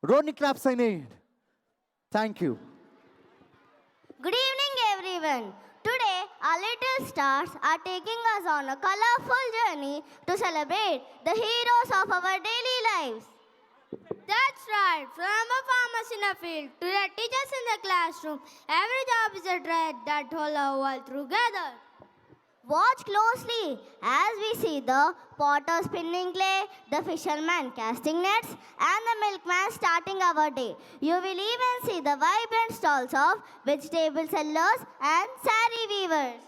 Rodney claps I need. Thank you. Good evening, everyone. Today, our little stars are taking us on a colorful journey to celebrate the heroes of our daily lives. That's right. From a farmers in a field to the teachers in the classroom, every job is a thread that holds our world together. Watch closely as we see the potter spinning clay, the fisherman casting nets, and the milkman starting our day. You will even see the vibrant stalls of vegetable sellers and saree weavers.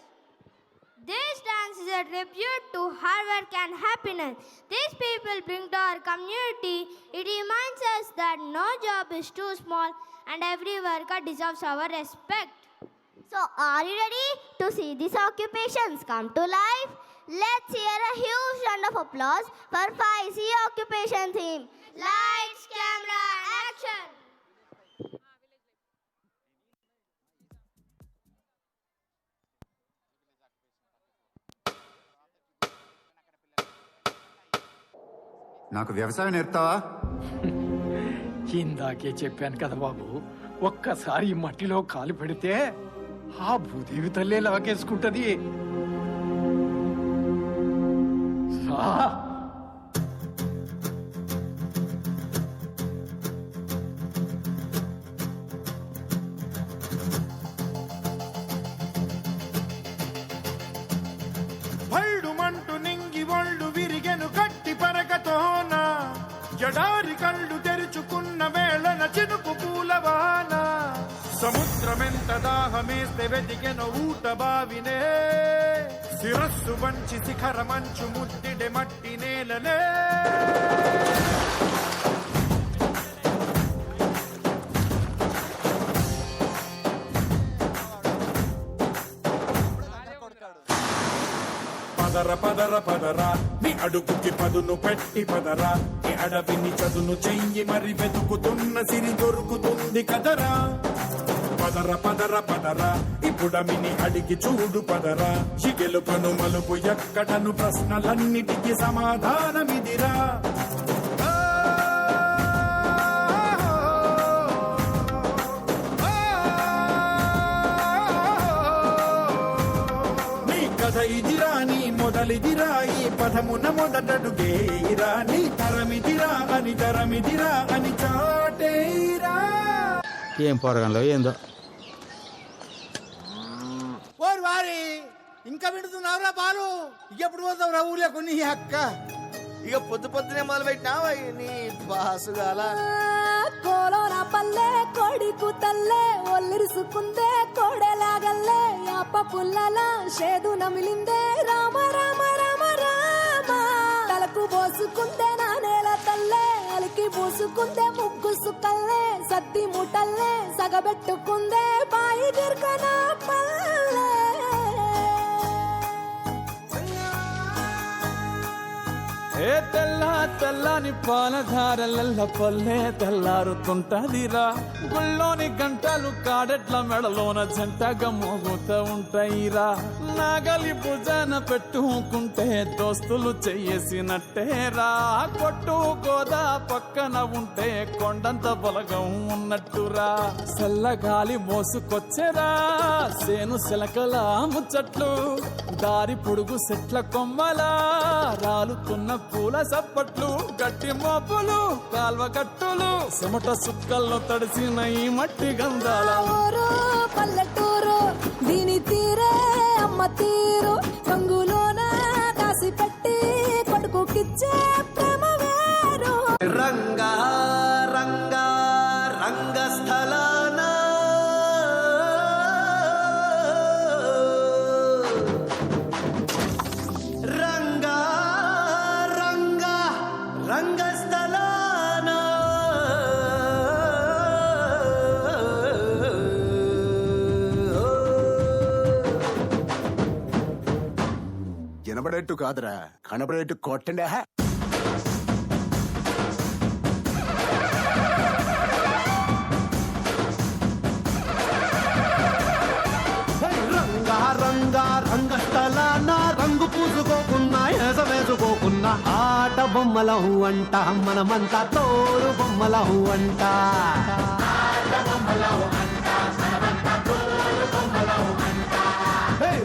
This dance is a tribute to hard work and happiness. These people bring to our community. It reminds us that no job is too small and every worker deserves our respect. So, are you ready to see these occupations come to life? Let's hear a huge round of applause for 5C occupation theme. Lights, camera, action! నాకు వ్యవసాయం నేర్పుతావా? ఇందాకే చెప్పాను కదా బాబు, ఒక్కసారి ఈ మట్టిలో కాలు పెడితే ఆ భూదేవి తల్లే లాగేసుకుంటది. భళ్ళుమంటూ నింగి ఒళ్ళు విరిగెను గట్టి పరగతోన జడారి కళ్ళు తెరుచుకున్న వేళన చినుకు పూలవాన సముద్రమెంత దాహమేస్తే వెతికెను ఊట బావినే శిరస్సు వంచి శిఖర మంచు ముద్దిడె మట్టి నేలనే పదర పదర పదరా నీ అడుగుకి పదును పెట్టి పదరా నీ అడవిని చదును చెయ్యి మరి వెతుకుతున్న సిరి దొరుకుతుంది కదరా పదర పదర పదరా ఇప్పుడమిని అడిగి చూడు పదరా చిగెలుపను మలుపు ఎక్కడను ప్రశ్నలన్నిటికీ సమాధానమిదిరా ఇదిరా నీ మొదలిదిరా ఈ పదమున మొదటడుగేరా నీ తరమిదిరా అని చాటేరా. ఏం పోరగంలో ఏందో. ఓరు వారి ఇంకా విడుతున్నావురా బాలు, ఎప్పుడు పోతావురా ఊళ్ళకు నీ అక్క? ఇక పొద్దునే మొదలు పెట్టినావా నీ బాసుగాల? కోలోన పల్లె కొడికు తల్లే ఒల్లిరుసుకుందే కోడెలాగల్లే యాప పుల్లల షేదు నమిలిందే రామ రామ రామ రామ తలకు పోసుకుందే నా నేల తల్లే అలికి పూసుకుందే ముగ్గు సుక్కల్లే సద్ది ముటల్లే సగబెట్టుకుందే బాయి గిర్కన పల్లె. ఏ తెల్ల తెల్లని పాలధారలల్ల పల్లె తెల్లారుతుంటదిరా గుళ్ళోని గంటలు కాడెట్ల మెడలోన జంటగా మోగుతూ ఉంటాయిరా నాగలి భుజాన పెట్టుకుంటే దోస్తులు చెయ్యేసినట్టేరా కొట్టు గోదా పక్కన ఉంటే కొండంత బలగం ఉన్నట్టురా చల్లగాలి మోసుకొచ్చెరా సేను శిలకల ముచ్చట్లు దారి పొడుగు చెట్ల కొమ్మలా రాలుతున్న పూల సప్పట్లు గట్టి మోపులు కాల్వ గట్టులు చెమట సుక్కల్లో తడిసిన ఈ మట్టి గంధాల ఊరు పల్లెటూరు దీని తీరే అమ్మ తీరు రంగులోన దాసి పెట్టి కొడుకుకిచ్చే ప్రేమ వేరు. రంగా రంగా రంగస్థలాన రంగా రంగా రంగస్థలాన వినబడేట్టు కాదురా, కనబడేట్టు కొట్టండి. రంగా రంగా రంగస్థలాన రంగు పూసుకోకున్నా ఎసవేసుకోకున్నా ఆట బొమ్మలం అంట మనమంతా తోలు బొమ్మలం అంట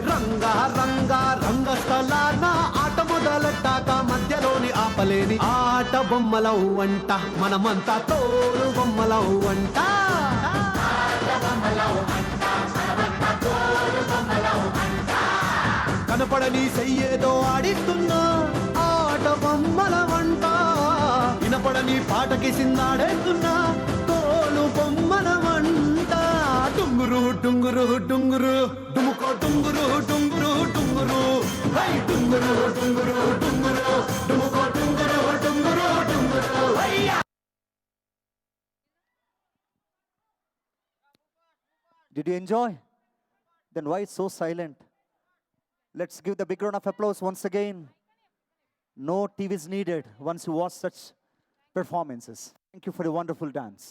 రంగా రంగా రంగస్థలాన ఆట మొదలెట్టాక మధ్యలోని ఆపలేని ఆట బొమ్మలం అంట మనమంతా తోలు బొమ్మలం అంట కనపడని చెయ్యేదో ఆడిస్తున్నా ఆట బొమ్మల వంట వినపడని పాటకి సిందాడేస్తున్నా తోలు బొమ్మల వంట డుంగురు డుంగురు డుంగురు డుముకో డుంగురు డుంగురు డుంగురు హై డుంగురు డుంగురు డుంగురు డుముకో డుంగురు డుంగురు డుంగురు హయ్యా. Did you enjoy? Then why so silent? Let's give the big round of applause once again. No TVs needed once you watch such performances. Thank you for the wonderful dance.